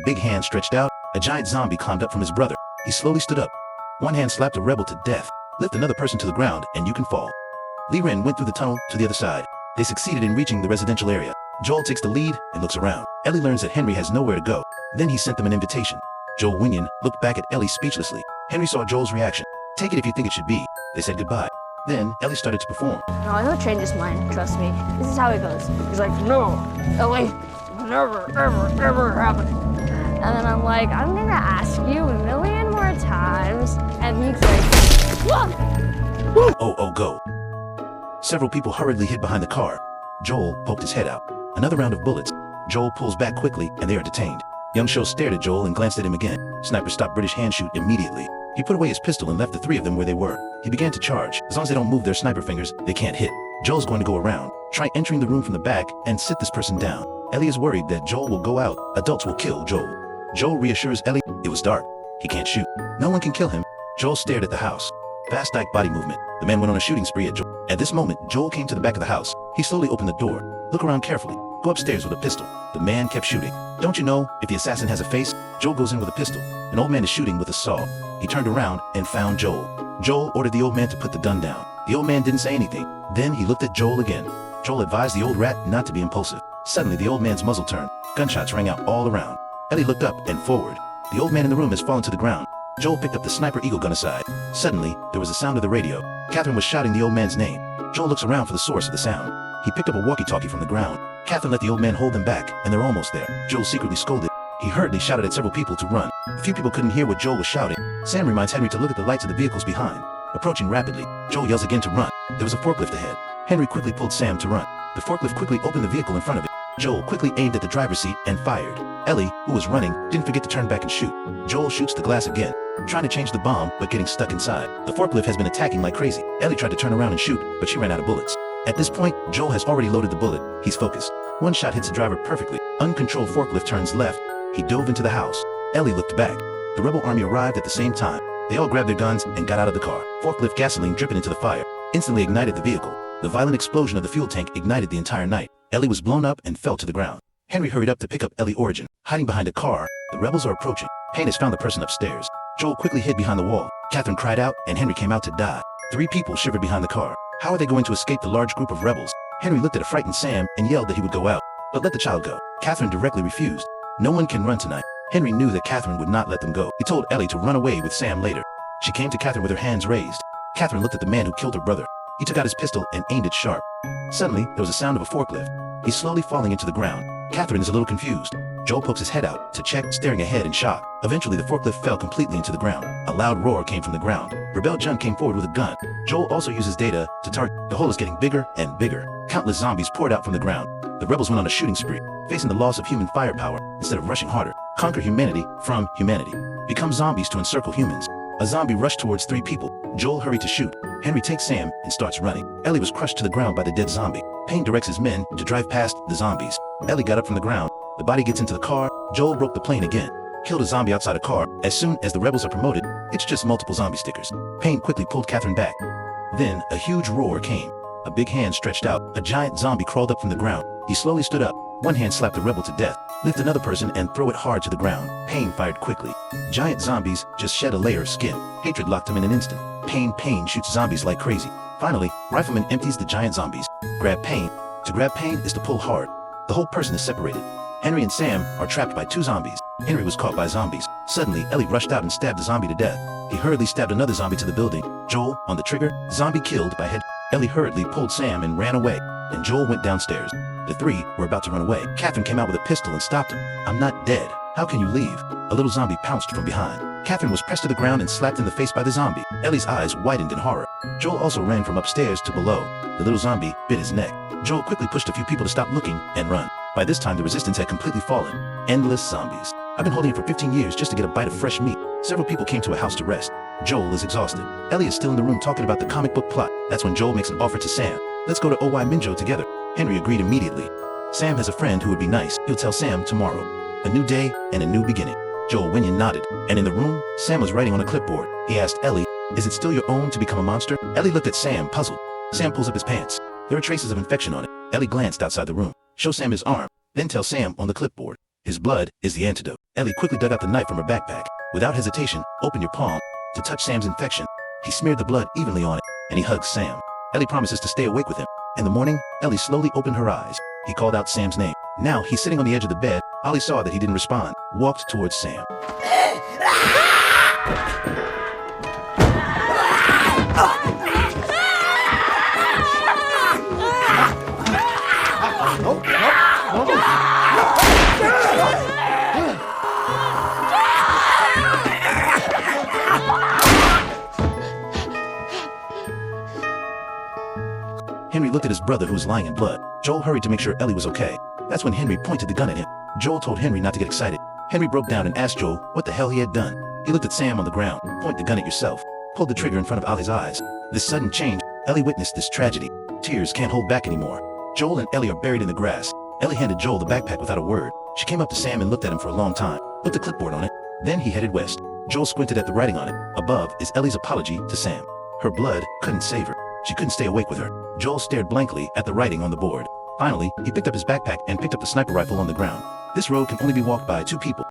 a big hand stretched out, a giant zombie climbed up from his brother. He slowly stood up. One hand slapped a rebel to death. Lift another person to the ground and you can fall. Li Ren went through the tunnel to the other side. They succeeded in reaching the residential area. Joel takes the lead and looks around. Ellie learns that Henry has nowhere to go. Then he sent them an invitation. Joel Winyan looked back at Ellie speechlessly. Henry saw Joel's reaction. Take it if you think it should be. They said goodbye. Then Ellie started to perform. No, he'll change his mind, trust me. This is how it goes. He's like, no, Ellie, never, ever, ever happening. And then I'm like, I'm gonna ask you a million more times. And he's like, whoa! Oh, go. Several people hurriedly hid behind the car. Joel poked his head out. Another round of bullets. Joel pulls back quickly and they are detained. Young Sho stared at Joel and glanced at him again. Sniper stopped British hand shoot immediately. He put away his pistol and left the three of them where they were. He began to charge. As long as they don't move their sniper fingers, they can't hit. Joel's going to go around, try entering the room from the back, and sit this person down. Ellie is worried that Joel will go out. Adults will kill Joel. Joel reassures Ellie, it was dark. He can't shoot. No one can kill him. Joel stared at the house. Fast Dyke body movement. The man went on a shooting spree at Joel. At this moment, Joel came to the back of the house. He slowly opened the door. Look around carefully. Go upstairs with a pistol. The man kept shooting. Don't you know, if the assassin has a face? Joel goes in with a pistol. An old man is shooting with a saw. He turned around and found Joel. Joel ordered the old man to put the gun down. The old man didn't say anything. Then he looked at Joel again. Joel advised the old rat not to be impulsive. Suddenly the old man's muzzle turned. Gunshots rang out all around. Ellie looked up and forward. The old man in the room has fallen to the ground. Joel picked up the sniper eagle gun aside. Suddenly, there was a sound of the radio. Catherine was shouting the old man's name. Joel looks around for the source of the sound. He picked up a walkie-talkie from the ground. Catherine let the old man hold them back, and they're almost there. Joel secretly scolded. He hurriedly shouted at several people to run. A few people couldn't hear what Joel was shouting. Sam reminds Henry to look at the lights of the vehicles behind. Approaching rapidly, Joel yells again to run. There was a forklift ahead. Henry quickly pulled Sam to run. The forklift quickly opened the vehicle in front of it. Joel quickly aimed at the driver's seat and fired. Ellie, who was running, didn't forget to turn back and shoot. Joel shoots the glass again, trying to change the bomb, but getting stuck inside. The forklift has been attacking like crazy. Ellie tried to turn around and shoot, but she ran out of bullets. At this point, Joel has already loaded the bullet. He's focused. One shot hits the driver perfectly. Uncontrolled forklift turns left. He dove into the house. Ellie looked back. The rebel army arrived at the same time. They all grabbed their guns and got out of the car. Forklift gasoline dripping into the fire instantly ignited the vehicle. The violent explosion of the fuel tank ignited the entire night. Ellie was blown up and fell to the ground. Henry hurried up to pick up Ellie Origin. Hiding behind a car, the rebels are approaching. Payne has found the person upstairs. Joel quickly hid behind the wall. Catherine cried out and Henry came out to die. 3 people shivered behind the car. How are they going to escape the large group of rebels? Henry looked at a frightened Sam and yelled that he would go out. But let the child go. Catherine directly refused. No one can run tonight. Henry knew that Catherine would not let them go. He told Ellie to run away with Sam later. She came to Catherine with her hands raised. Catherine looked at the man who killed her brother. He took out his pistol and aimed it sharp. Suddenly, there was a sound of a forklift. He's slowly falling into the ground. Catherine is a little confused. Joel pokes his head out to check, staring ahead in shock. Eventually, the forklift fell completely into the ground. A loud roar came from the ground. Rebel Jun came forward with a gun. Joel also uses data to target. The hole is getting bigger and bigger. Countless zombies poured out from the ground. The rebels went on a shooting spree, facing the loss of human firepower instead of rushing harder. Conquer humanity from humanity. Become zombies to encircle humans. A zombie rushed towards 3 people. Joel hurried to shoot. Henry takes Sam and starts running. Ellie was crushed to the ground by the dead zombie. Payne directs his men to drive past the zombies. Ellie got up from the ground. The body gets into the car. Joel broke the plane again. Killed a zombie outside a car. As soon as the rebels are promoted, it's just multiple zombie stickers. Payne quickly pulled Catherine back. Then a huge roar came. A big hand stretched out. A giant zombie crawled up from the ground. He slowly stood up. One hand slapped the rebel to death. Lift another person and throw it hard to the ground. Payne fired quickly. Giant zombies just shed a layer of skin. Hatred locked him in an instant. Payne shoots zombies like crazy. Finally, Rifleman empties the giant zombies. Grab Payne. To grab Payne is to pull hard. The whole person is separated. Henry and Sam are trapped by 2 zombies. Henry was caught by zombies. Suddenly, Ellie rushed out and stabbed the zombie to death. He hurriedly stabbed another zombie to the building. Joel, on the trigger, zombie killed by head. Ellie hurriedly pulled Sam and ran away. And Joel went downstairs. The 3 were about to run away. Catherine came out with a pistol and stopped him. I'm not dead. How can you leave? A little zombie pounced from behind. Catherine was pressed to the ground and slapped in the face by the zombie. Ellie's eyes widened in horror. Joel also ran from upstairs to below. The little zombie bit his neck. Joel quickly pushed a few people to stop looking and run. By this time, the resistance had completely fallen. Endless zombies. I've been holding it for 15 years just to get a bite of fresh meat. Several people came to a house to rest. Joel is exhausted. Ellie is still in the room talking about the comic book plot. That's when Joel makes an offer to Sam. Let's go to OY Minjo together. Henry agreed immediately. Sam has a friend who would be nice. He'll tell Sam tomorrow. A new day and a new beginning. Joel Winyan nodded. And in the room, Sam was writing on a clipboard. He asked Ellie, is it still your own to become a monster? Ellie looked at Sam, puzzled. Sam pulls up his pants. There are traces of infection on it. Ellie glanced outside the room. Show Sam his arm. Then tell Sam on the clipboard. His blood is the antidote. Ellie quickly dug out the knife from her backpack. Without hesitation, open your palm to touch Sam's infection. He smeared the blood evenly on it, and he hugs Sam. Ellie promises to stay awake with him. In the morning, Ellie slowly opened her eyes. He called out Sam's name. Now he's sitting on the edge of the bed. Ollie saw that he didn't respond, walked towards Sam. Henry looked at his brother who was lying in blood. Joel hurried to make sure Ellie was okay. That's when Henry pointed the gun at him. Joel told Henry not to get excited. Henry broke down and asked Joel what the hell he had done. He looked at Sam on the ground. Point the gun at yourself. Pulled the trigger in front of Ollie's eyes. This sudden change, Ellie witnessed this tragedy. Tears can't hold back anymore. Joel and Ellie are buried in the grass. Ellie handed Joel the backpack without a word. She came up to Sam and looked at him for a long time. Put the clipboard on it. Then he headed west. Joel squinted at the writing on it. Above is Ellie's apology to Sam. Her blood couldn't save her. She couldn't stay awake with her. Joel stared blankly at the writing on the board. Finally, he picked up his backpack and picked up the sniper rifle on the ground. This road can only be walked by 2 people.